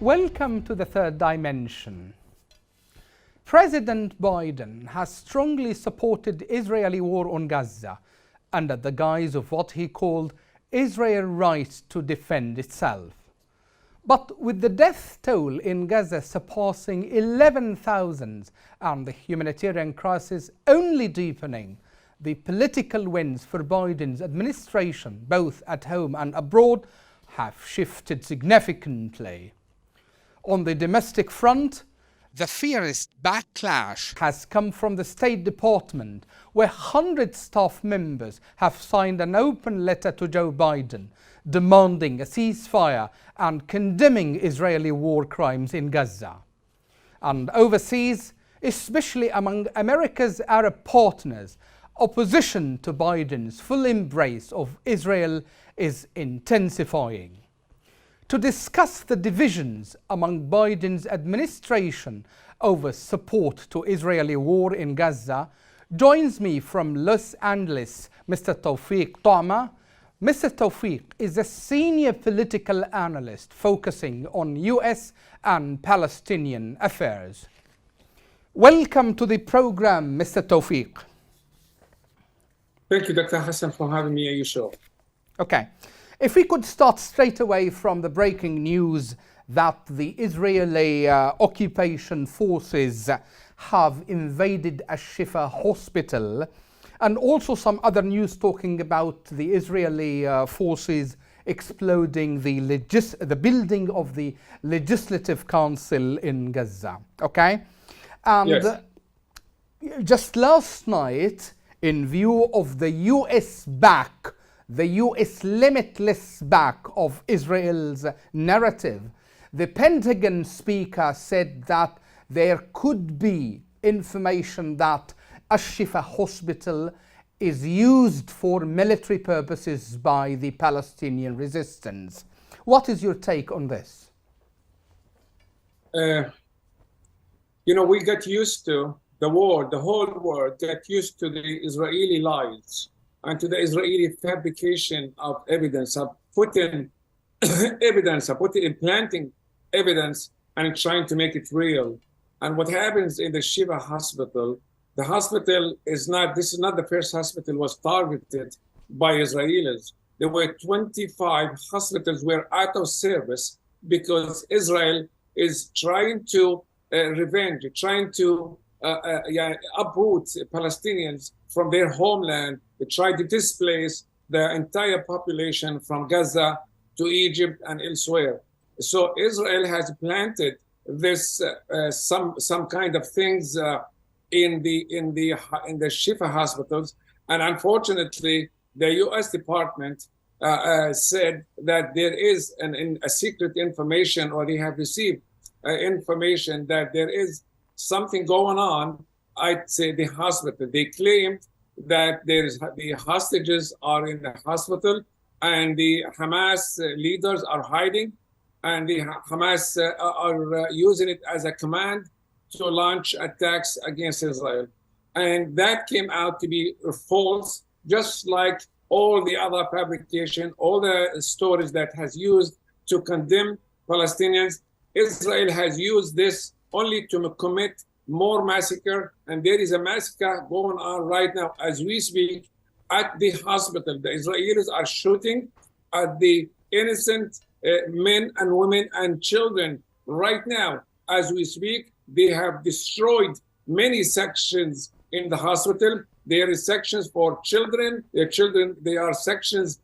Welcome to the third dimension. President Biden has strongly supported Israeli war on Gaza under the guise of what he called Israel's right to defend itself. But with the death toll in Gaza surpassing 11,000 and the humanitarian crisis only deepening, the political winds for Biden's administration, both at home and abroad, have shifted significantly. On the domestic front, the fiercest backlash has come from the State Department, where 100 staff members have signed an open letter to Joe Biden demanding a ceasefire and condemning Israeli war crimes in Gaza. And overseas, especially among America's Arab partners, opposition to Biden's full embrace of Israel is intensifying. To discuss the divisions among Biden's administration over support to Israeli war in Gaza, joins me from Los Angeles Mr. توفيق طعمة. Mr. توفيق is a senior political analyst focusing on US and Palestinian affairs. Welcome to the program, Mr. توفيق. Thank you, Dr. Hassan, for having me on your show. Okay. If we could start straight away from the breaking news that the Israeli occupation forces have invaded Al-Shifa hospital, and also some other news talking about the Israeli forces exploding the building of the Legislative Council in Gaza. Okay? And yes. Just last night, in view of the the US limitless back of Israel's narrative, the Pentagon speaker said that there could be information that Al-Shifa hospital is used for military purposes by the Palestinian resistance. What is your take on this? We got used to the whole world got used to the Israeli lies and to the Israeli fabrication of evidence, of putting evidence, of implanting evidence and trying to make it real. And what happens in the Shifa hospital, the hospital this is not the first hospital was targeted by Israelis. There were 25 hospitals were out of service because Israel is trying to trying to uproot Palestinians from their homeland. They try to displace the entire population from Gaza to Egypt and elsewhere. So Israel has planted this some kind of things in the Shifa hospitals, and unfortunately, the U.S. Department said that there is a secret information, or they have received information that there is something going on at the hospital. They claimed that the hostages are in the hospital and the Hamas leaders are hiding, and the Hamas are using it as a command to launch attacks against Israel. And that came out to be false, just like all the other fabrication, all the stories that has used to condemn Palestinians. Israel has used this only to commit more massacre, and there is a massacre going on right now as we speak at the hospital. The Israelis are shooting at the innocent men and women and children right now as we speak. They have destroyed many sections in the hospital. There is sections for children. There are sections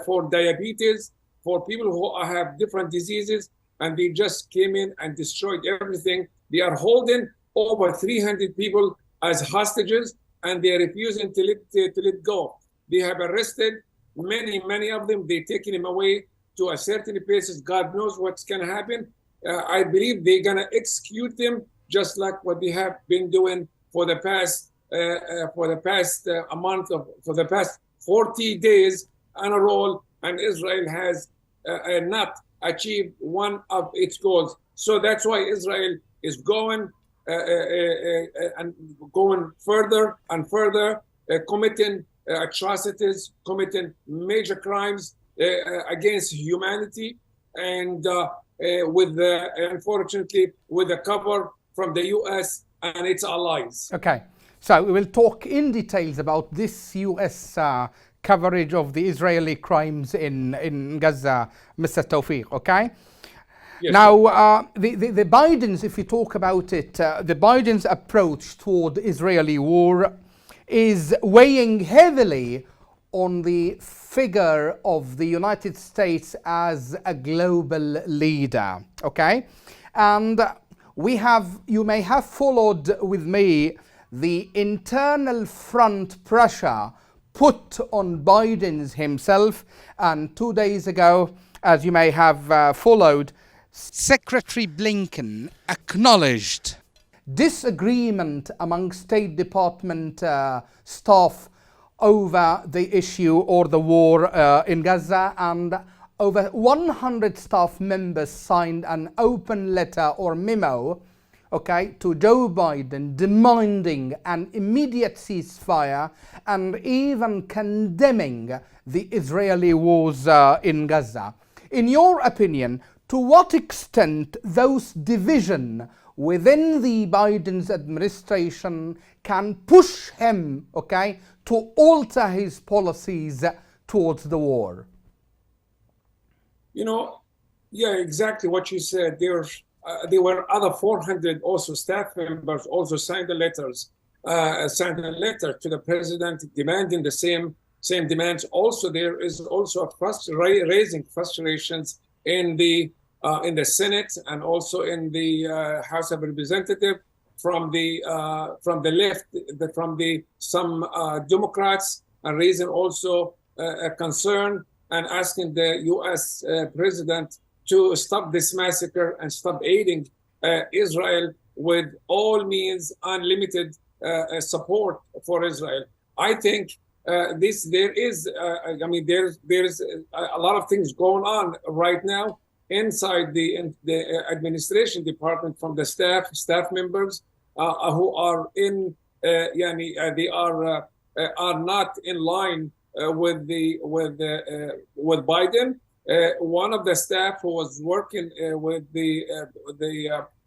for diabetes, for people who have different diseases, and they just came in and destroyed everything. They are holding over 300 people as hostages, and they are refusing to let go. They have arrested many of them. They're taking them away to a certain places. God knows what's going to happen. I believe they're going to execute them just like what they have been doing for the past for the past 40 days on a roll, and Israel has not achieved one of its goals. So that's why Israel is going and going further and further, committing atrocities, committing major crimes against humanity. and unfortunately with the cover from the U.S. and its allies. Okay, so we will talk in details about this U.S. Coverage of the Israeli crimes in Gaza, Mr. توفيق, okay? Yes, now, the Biden's, if you talk about it, the Biden's approach toward the Israeli war is weighing heavily on the figure of the United States as a global leader, okay? And you may have followed with me the internal front pressure put on Biden's himself, and 2 days ago, as you may have followed, Secretary Blinken acknowledged disagreement among State Department staff over the issue or the war in Gaza, and over 100 staff members signed an open letter or memo, okay, to Joe Biden demanding an immediate ceasefire and even condemning the Israeli wars in Gaza. In your opinion, to what extent those divisions within the Biden's administration can push him, okay, to alter his policies towards the war? You know, yeah, exactly what you said. There were other 400 also staff members also signed a letter to the president demanding the same demands. Also, there is also raising frustrations in the Senate and also in the House of Representatives from the left, from some Democrats, and raising also a concern and asking the U.S. president to stop this massacre and stop aiding Israel with all means, unlimited support for Israel. I think there's a lot of things going on right now inside the administration department from the staff members who are they are not in line with Biden. One of the staff who was working with the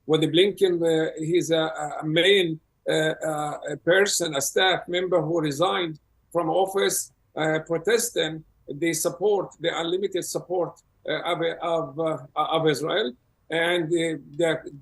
Blinken, he's a main person, a staff member who resigned from office, protesting the unlimited support of Israel and the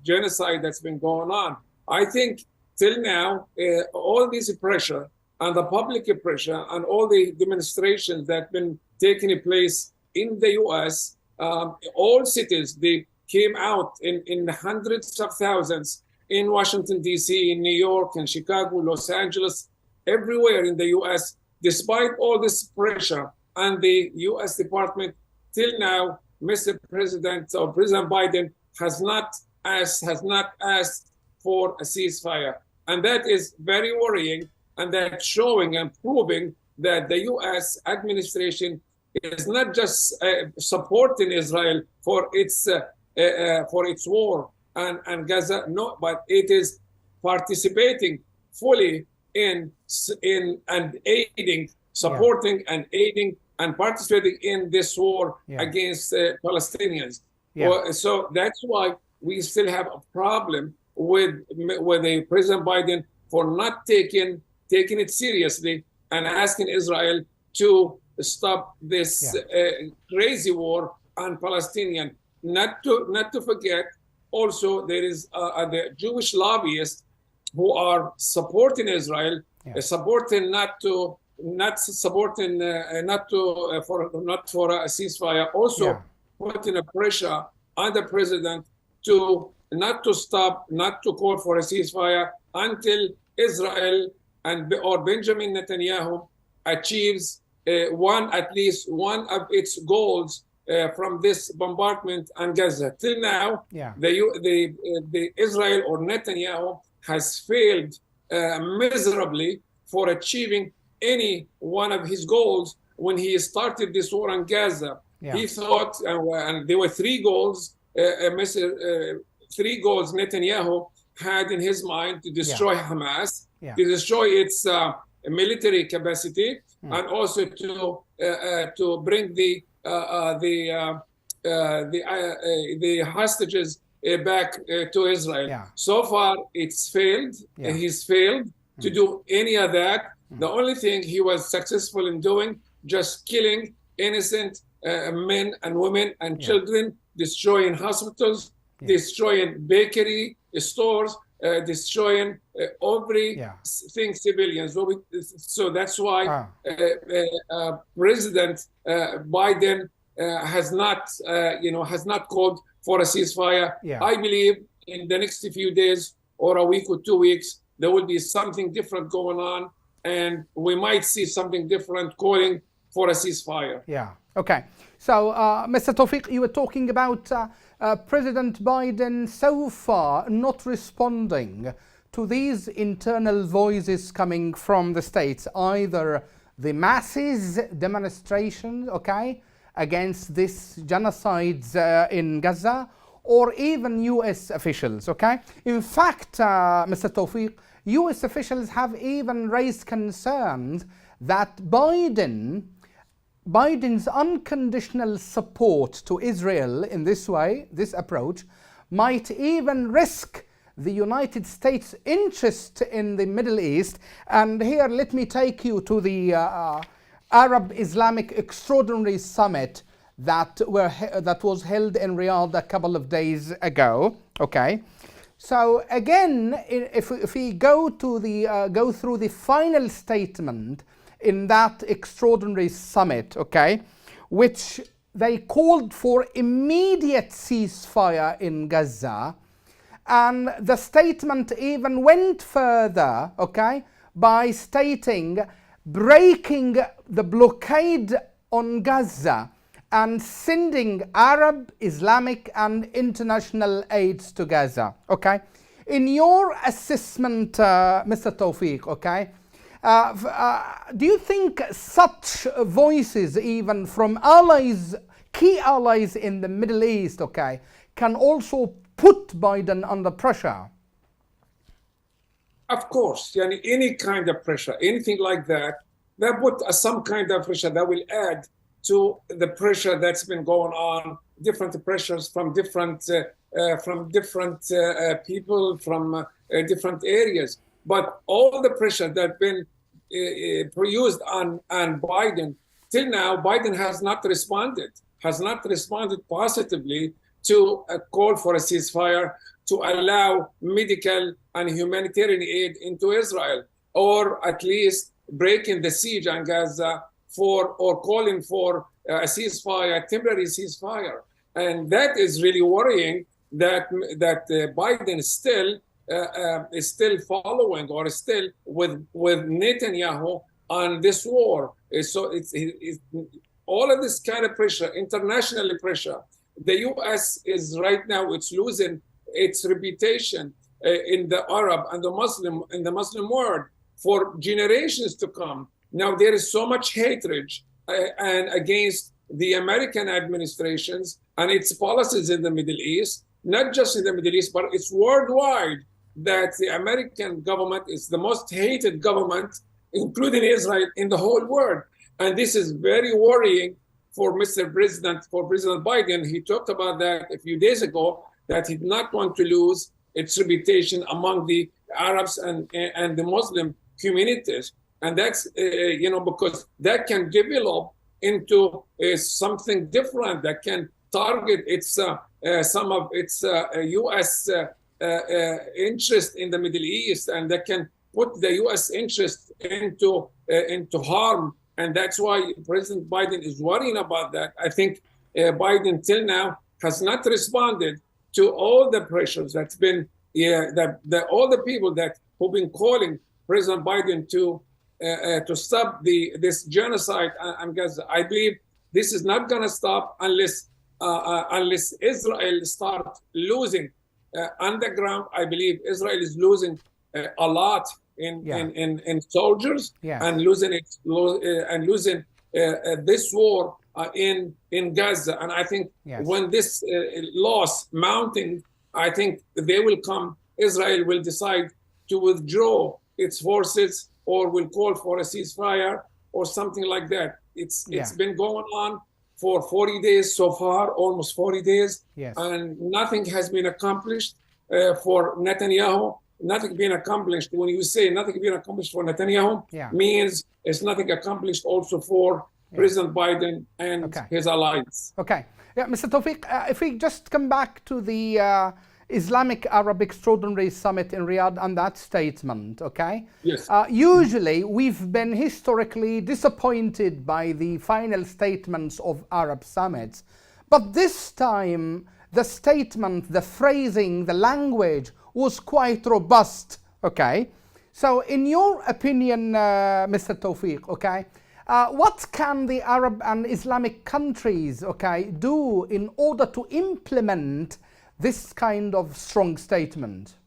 genocide that's been going on. I think till now, all this pressure and the public pressure and all the demonstrations that have been taking place in the U.S., all cities, they came out in hundreds of thousands in Washington, D.C., in New York, in Chicago, Los Angeles, everywhere in the U.S. Despite all this pressure and the U.S. Department, till now, Mr. President or President Biden has not asked for a ceasefire. And that is very worrying, and that's showing and proving that the U.S. administration is not just supporting Israel for its war and Gaza, no, but it is participating fully in and aiding, supporting and aiding and participating in this war against Palestinians. So that's why we still have a problem with the President Biden for not taking it seriously and asking Israel to stop this crazy war on Palestinian. Not to forget, also there is the Jewish lobbyists who are supporting Israel, supporting not for a ceasefire. Also putting a pressure on the president to not to stop, not to call for a ceasefire until Israel or Benjamin Netanyahu achieves at least one of its goals from this bombardment on Gaza. Till now, the Israel or Netanyahu has failed miserably for achieving any one of his goals when he started this war on Gaza. He thought, and there were three goals. Three goals Netanyahu had in his mind: to destroy Hamas, to destroy its military capacity, and also to bring the the hostages back to Israel. Yeah. So far, it's failed. Yeah. He's failed to do any of that. The only thing he was successful in doing, just killing innocent men and women and children, destroying hospitals, destroying bakery stores, destroying everything civilians. So that's why President Biden has not called for a ceasefire. I believe in the next few days or a week or 2 weeks, there will be something different going on, and we might see something different calling for a ceasefire. Yeah. Okay. So, Mr. توفيق, you were talking about President Biden so far not responding to these internal voices coming from the states, either the masses demonstrations, against this genocides in Gaza, or even U.S. officials, In fact, Mr. توفيق, U.S. officials have even raised concerns that Biden's unconditional support to Israel in this way, this approach, might even risk the United States' interest in the Middle East. And here, let me take you to the Arab Islamic Extraordinary Summit that was held in Riyadh a couple of days ago. So again, if we go through the final statement in that extraordinary summit, which they called for immediate ceasefire in Gaza, and the statement even went further, by stating breaking the blockade on Gaza and sending Arab, Islamic and international aids to Gaza. In your assessment, Mr. توفيق, do you think such voices, even from allies, key allies in the Middle East, can also put Biden under pressure? Of course, any kind of pressure, anything like that put some kind of pressure that will add to the pressure that's been going on, different pressures from different people from different areas. But all the pressure that's been used on Biden, till now, Biden has not responded positively to a call for a ceasefire, to allow medical and humanitarian aid into Israel, or at least breaking the siege on Gaza or calling for a ceasefire, a temporary ceasefire. And that is really worrying that Biden is still following or still with Netanyahu on this war. So it's all of this kind of pressure, international pressure. The U.S. is right now, it's losing its reputation in the Arab and the Muslim world for generations to come. Now there is so much hatred and against the American administrations and its policies in the Middle East, not just in the Middle East, but it's worldwide, that the American government is the most hated government, including Israel, in the whole world. And this is very worrying for President Biden. He talked about that a few days ago, that he did not want to lose its reputation among the Arabs and the Muslim communities. And that's, because that can develop into something different that can target some of its U.S. interest in the Middle East, and that can put the U.S. interest into harm. And that's why President Biden is worrying about that. I think Biden till now has not responded to all the pressures that's been, all the people who've been calling President Biden to stop this genocide on Gaza. I believe this is not going to stop unless Israel starts losing on the ground. I believe Israel is losing a lot in soldiers, and losing this war in Gaza. And I think when this loss mounting, I think Israel will decide to withdraw its forces, or will call for a ceasefire or something like that. It's been going on for 40 days so far, almost 40 days, Yes. and nothing has been accomplished for Netanyahu. Nothing being accomplished. When you say nothing being accomplished for Netanyahu, means it's nothing accomplished also for President Biden and his allies. Okay. Yeah, Mr. توفيق, if we just come back to the Islamic Arab Extraordinary Summit in Riyadh and that statement, okay? Yes. Usually, we've been historically disappointed by the final statements of Arab summits. But this time, the statement, the phrasing, the language was quite robust, okay? So in your opinion, Mr. توفيق, okay, what can the Arab and Islamic countries, okay, do in order to implement this kind of strong statement?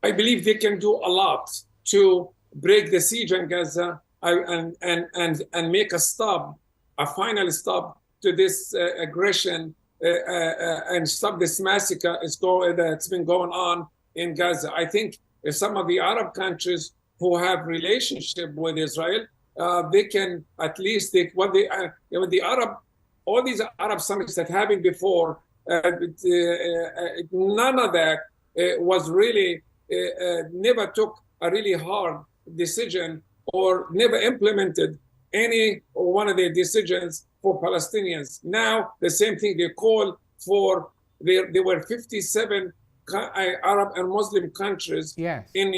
I believe they can do a lot to break the siege in Gaza and make a stop, a final stop to this aggression and stop this massacre that's been going on in Gaza. I think some of the Arab countries who have relationship with Israel, they can at least all these Arab summits that happened before, none of that was really never took a really hard decision or never implemented any one of their decisions for Palestinians. Now, the same thing they call for, there were 57 Arab and Muslim countries met in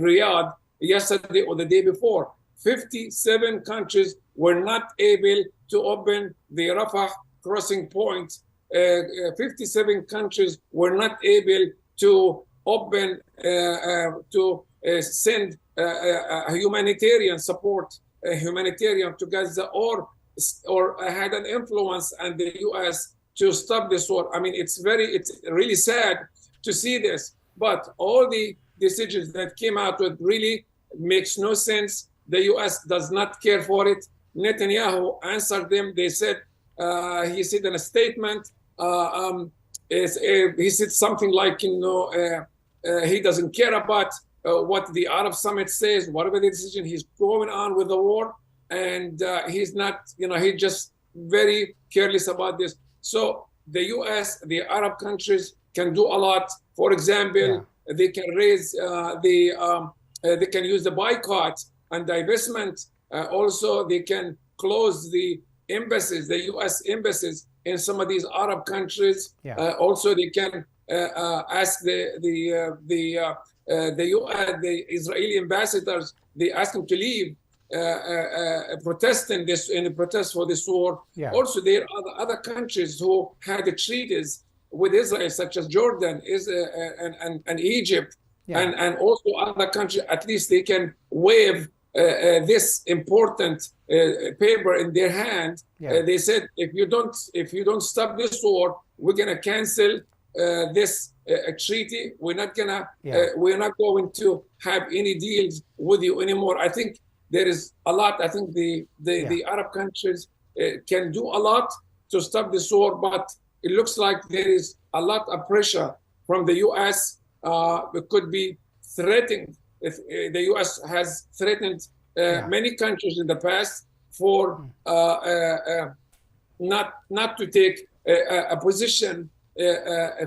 Riyadh yesterday or the day before. 57 countries were not able to open the Rafah crossing point. 57 countries were not able to open, to send humanitarian support, humanitarian to Gaza, or had an influence on the U.S. to stop this war. I mean, it's really sad to see this, but all the decisions that came out with really makes no sense. The U.S. does not care for it. Netanyahu answered them. They said, he said in a statement, he said something like, he doesn't care about what the Arab summit says, whatever the decision, he's going on with the war, and he's not, he's just very careless about this. So the U.S., the Arab countries can do a lot. For example, they can raise they can use the boycott and divestment. Also, they can close the embassies, the U.S. embassies in some of these Arab countries. Also, they can ask the Israeli ambassadors, they ask them to leave, protest in protest for this war. Also, there are other countries who had treaties with Israel, such as Jordan, and Egypt, and also other countries. At least they can wave this important paper in their hand. They said, if you don't stop this war, we're gonna cancel this treaty. We're not going to have any deals with you anymore. I think there is a lot. I think the Arab countries can do a lot to stop this war, but it looks like there is a lot of pressure from the U.S. It could be threatened. If the U.S. has threatened many countries in the past for not to take a position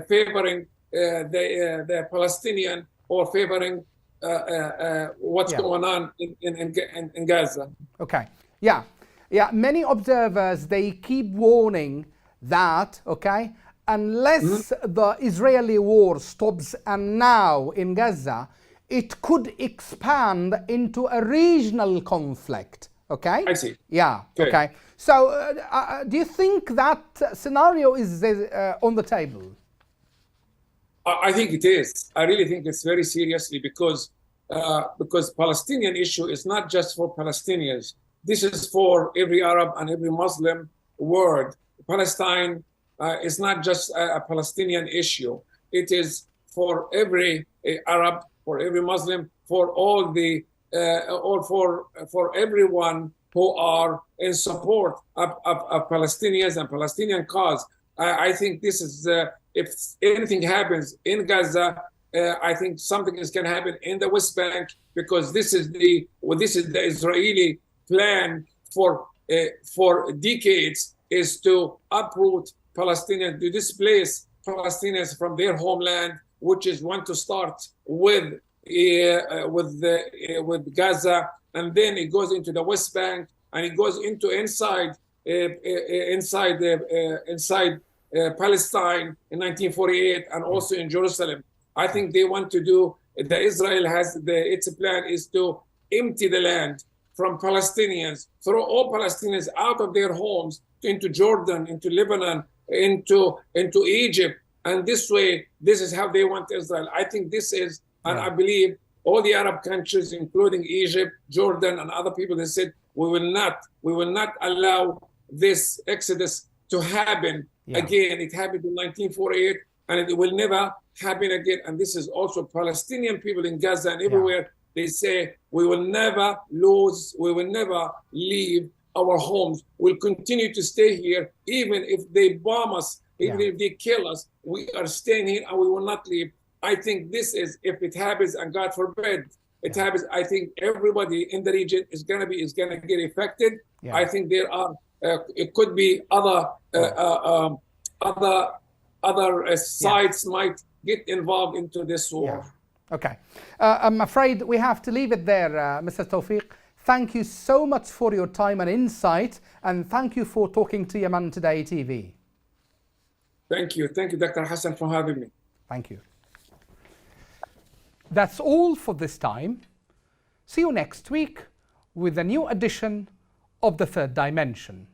favoring the Palestinian or favoring what's going on in Gaza. Okay. Yeah. Many observers, they keep warning that, unless the Israeli war stops and now in Gaza, it could expand into a regional conflict. Okay? I see. Yeah. Okay. So, do you think that scenario is on the table? I think it is. I really think it's very seriously because Palestinian issue is not just for Palestinians. This is for every Arab and every Muslim world. Palestine is not just a Palestinian issue. It is for every Arab, for every Muslim, for all the for everyone who are in support of Palestinians and Palestinian cause. I think this is, if anything happens in Gaza, I think something is going to happen in the West Bank, because this is the Israeli plan for for decades is to uproot Palestinians, to displace Palestinians from their homeland, which is want to start with Gaza, and then it goes into the West Bank, and it goes into inside Palestine in 1948, and also in Jerusalem. I think they want to do. Israel has its plan is to empty the land from Palestinians, throw all Palestinians out of their homes into Jordan, into Lebanon, into Egypt, and this way, this is how they want Israel. I think this is, and I believe all the Arab countries, including Egypt, Jordan, and other people, they said we will not allow this exodus to happen again. It happened in 1948, and it will never happen again. And this is also Palestinian people in Gaza and everywhere. They say we will never lose, we will never leave our homes. We'll continue to stay here, even if they bomb us, even if they kill us. We are staying here and we will not leave. I think this is, if it happens, and God forbid it happens, I think everybody in the region is gonna get affected. I think there are it could be other sides might get involved into this war. Okay, I'm afraid we have to leave it there, Mr. توفيق. Thank you so much for your time and insight, and thank you for talking to Yemen Today TV. Thank you, Dr. Hassan, for having me. Thank you. That's all for this time. See you next week with a new edition of The Third Dimension.